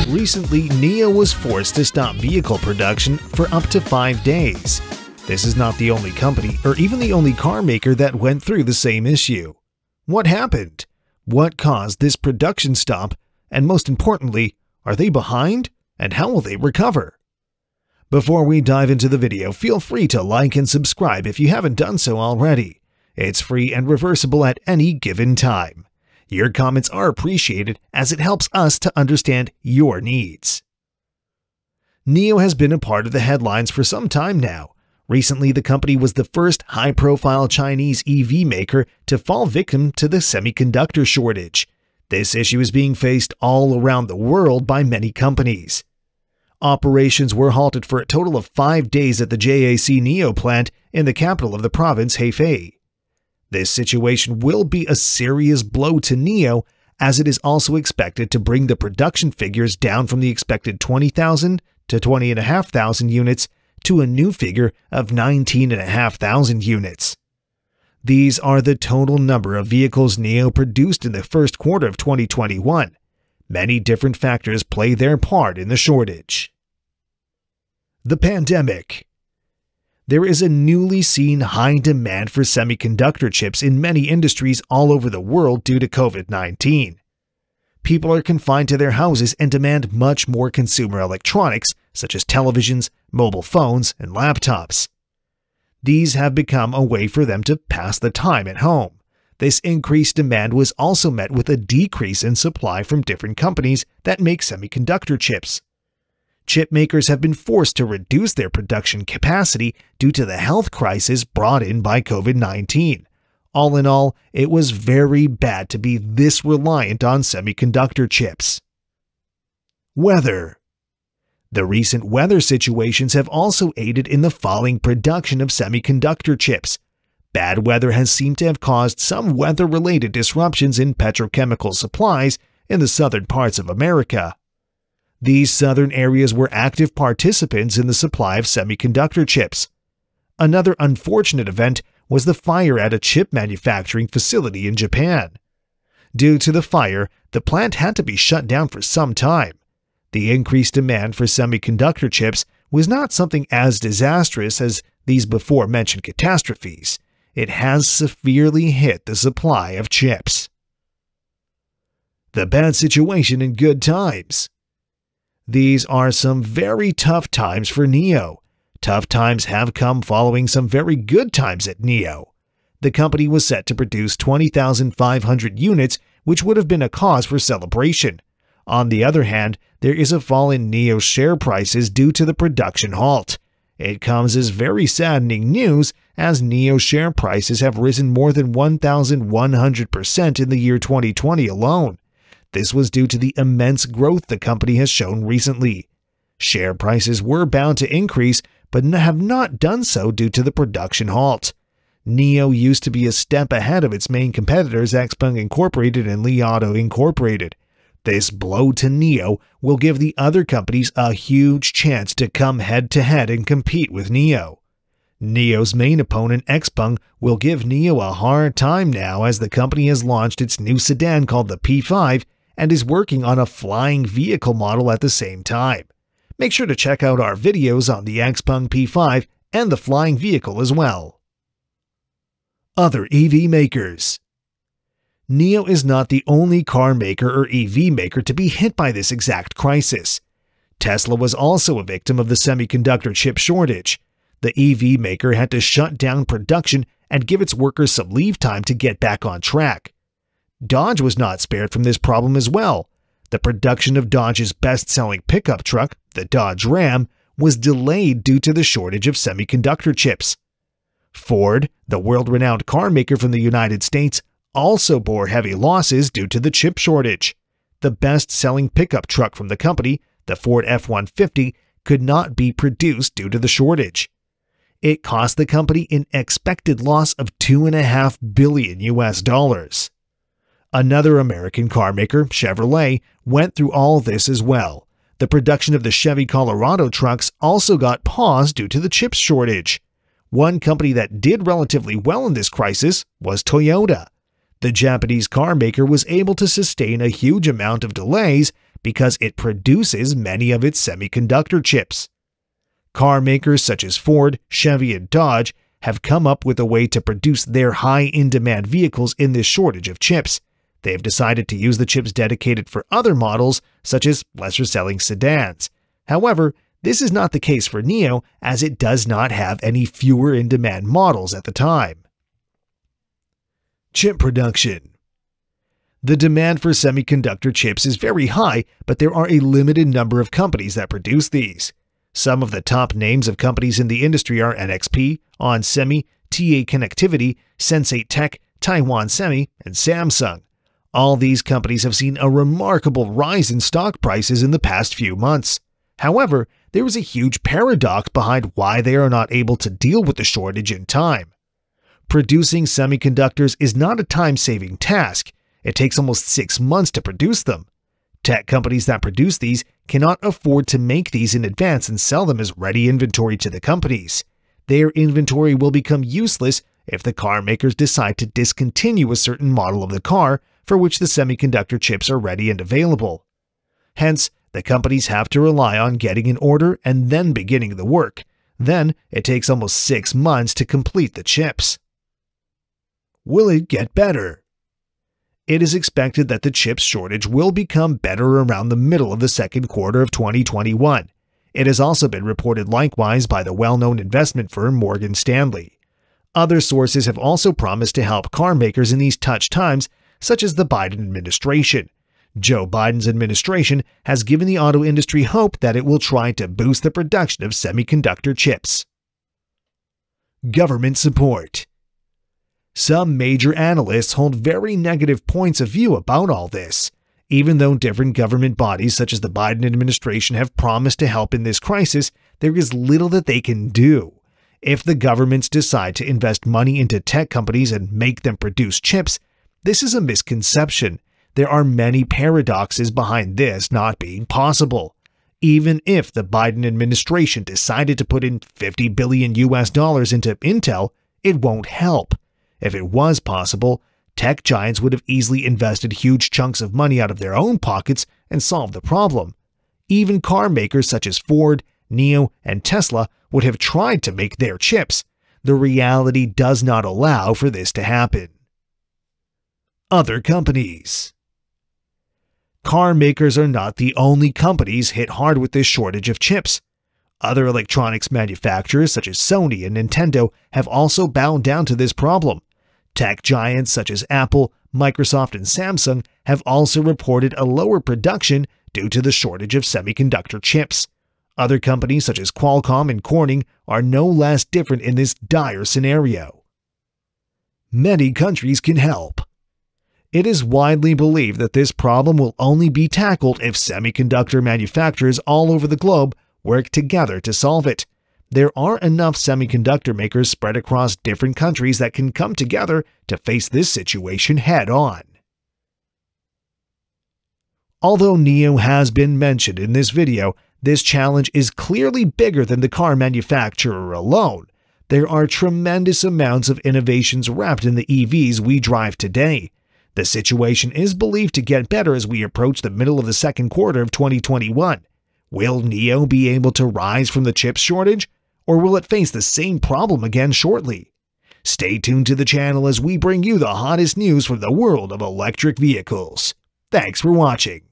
Recently, NIO was forced to stop vehicle production for up to 5 days. This is not the only company or even the only car maker that went through the same issue. What happened? What caused this production stop? And most importantly, are they behind? And how will they recover? Before we dive into the video, feel free to like and subscribe if you haven't done so already. It's free and reversible at any given time. Your comments are appreciated as it helps us to understand your needs. NIO has been a part of the headlines for some time now. Recently, the company was the first high-profile Chinese EV maker to fall victim to the semiconductor shortage. This issue is being faced all around the world by many companies. Operations were halted for a total of 5 days at the JAC-NIO plant in the capital of the province, Hefei. This situation will be a serious blow to NIO, as it is also expected to bring the production figures down from the expected 20,000 to 20,500 units to a new figure of 19,500 units. These are the total number of vehicles NIO produced in the first quarter of 2021. Many different factors play their part in the shortage. The pandemic. There is a newly seen high demand for semiconductor chips in many industries all over the world due to COVID-19. People are confined to their houses and demand much more consumer electronics, such as televisions, mobile phones, and laptops. These have become a way for them to pass the time at home. This increased demand was also met with a decrease in supply from different companies that make semiconductor chips. Chip makers have been forced to reduce their production capacity due to the health crisis brought in by COVID-19. All in all, it was very bad to be this reliant on semiconductor chips. Weather. The recent weather situations have also aided in the falling production of semiconductor chips. Bad weather has seemed to have caused some weather-related disruptions in petrochemical supplies in the southern parts of America. These southern areas were active participants in the supply of semiconductor chips. Another unfortunate event was the fire at a chip manufacturing facility in Japan. Due to the fire, the plant had to be shut down for some time. The increased demand for semiconductor chips was not something as disastrous as these before-mentioned catastrophes. It has severely hit the supply of chips. The bad situation in good times. These are some very tough times for NIO. Tough times have come following some very good times at NIO. The company was set to produce 20,500 units, which would have been a cause for celebration. On the other hand, there is a fall in NIO's share prices due to the production halt. It comes as very saddening news, as NIO share prices have risen more than 1,100% in the year 2020 alone. This was due to the immense growth the company has shown recently. Share prices were bound to increase, but have not done so due to the production halt. NIO used to be a step ahead of its main competitors XPeng Incorporated and Li Auto Incorporated. This blow to NIO will give the other companies a huge chance to come head-to-head and compete with NIO. NIO's main opponent XPeng will give NIO a hard time now, as the company has launched its new sedan called the P5 and is working on a flying vehicle model at the same time. Make sure to check out our videos on the XPeng P5 and the flying vehicle as well. Other EV makers. NIO is not the only car maker or EV maker to be hit by this exact crisis. Tesla was also a victim of the semiconductor chip shortage. The EV maker had to shut down production and give its workers some leave time to get back on track. Dodge was not spared from this problem as well. The production of Dodge's best-selling pickup truck, the Dodge Ram, was delayed due to the shortage of semiconductor chips. Ford, the world-renowned car maker from the United States, also bore heavy losses due to the chip shortage. The best-selling pickup truck from the company, the Ford F-150, could not be produced due to the shortage. It cost the company an expected loss of $2.5 billion. Another American car maker, Chevrolet, went through all this as well. The production of the Chevy Colorado trucks also got paused due to the chip shortage. One company that did relatively well in this crisis was Toyota. The Japanese car maker was able to sustain a huge amount of delays because it produces many of its semiconductor chips. Car makers such as Ford, Chevy, and Dodge have come up with a way to produce their high-in-demand vehicles in this shortage of chips. They have decided to use the chips dedicated for other models, such as lesser-selling sedans. However, this is not the case for NIO, as it does not have any fewer in-demand models at the time. Chip production. The demand for semiconductor chips is very high, but there are a limited number of companies that produce these. Some of the top names of companies in the industry are NXP, ON Semi, TA Connectivity, Sensate Tech, Taiwan Semi, and Samsung. All these companies have seen a remarkable rise in stock prices in the past few months. However, there is a huge paradox behind why they are not able to deal with the shortage in time. Producing semiconductors is not a time-saving task. It takes almost 6 months to produce them. Tech companies that produce these cannot afford to make these in advance and sell them as ready inventory to the companies. Their inventory will become useless if the car makers decide to discontinue a certain model of the car for which the semiconductor chips are ready and available. Hence, the companies have to rely on getting an order and then beginning the work. Then, it takes almost 6 months to complete the chips. Will it get better? It is expected that the chip shortage will become better around the middle of the second quarter of 2021. It has also been reported likewise by the well-known investment firm Morgan Stanley. Other sources have also promised to help car makers in these touch times, such as the Biden administration. Joe Biden's administration has given the auto industry hope that it will try to boost the production of semiconductor chips. Government support. Some major analysts hold very negative points of view about all this. Even though different government bodies such as the Biden administration have promised to help in this crisis, there is little that they can do. If the governments decide to invest money into tech companies and make them produce chips, this is a misconception. There are many paradoxes behind this not being possible. Even if the Biden administration decided to put in $50 billion into Intel, it won't help. If it was possible, tech giants would have easily invested huge chunks of money out of their own pockets and solved the problem. Even car makers such as Ford, NIO, and Tesla would have tried to make their chips. The reality does not allow for this to happen. Other companies. Car makers are not the only companies hit hard with this shortage of chips. Other electronics manufacturers such as Sony and Nintendo have also bowed down to this problem. Tech giants such as Apple, Microsoft, and Samsung have also reported a lower production due to the shortage of semiconductor chips. Other companies such as Qualcomm and Corning are no less different in this dire scenario. Many countries can help. It is widely believed that this problem will only be tackled if semiconductor manufacturers all over the globe work together to solve it. There are enough semiconductor makers spread across different countries that can come together to face this situation head-on. Although NIO has been mentioned in this video, this challenge is clearly bigger than the car manufacturer alone. There are tremendous amounts of innovations wrapped in the EVs we drive today. The situation is believed to get better as we approach the middle of the second quarter of 2021. Will NIO be able to rise from the chip shortage, or will it face the same problem again shortly? Stay tuned to the channel as we bring you the hottest news from the world of electric vehicles. Thanks for watching.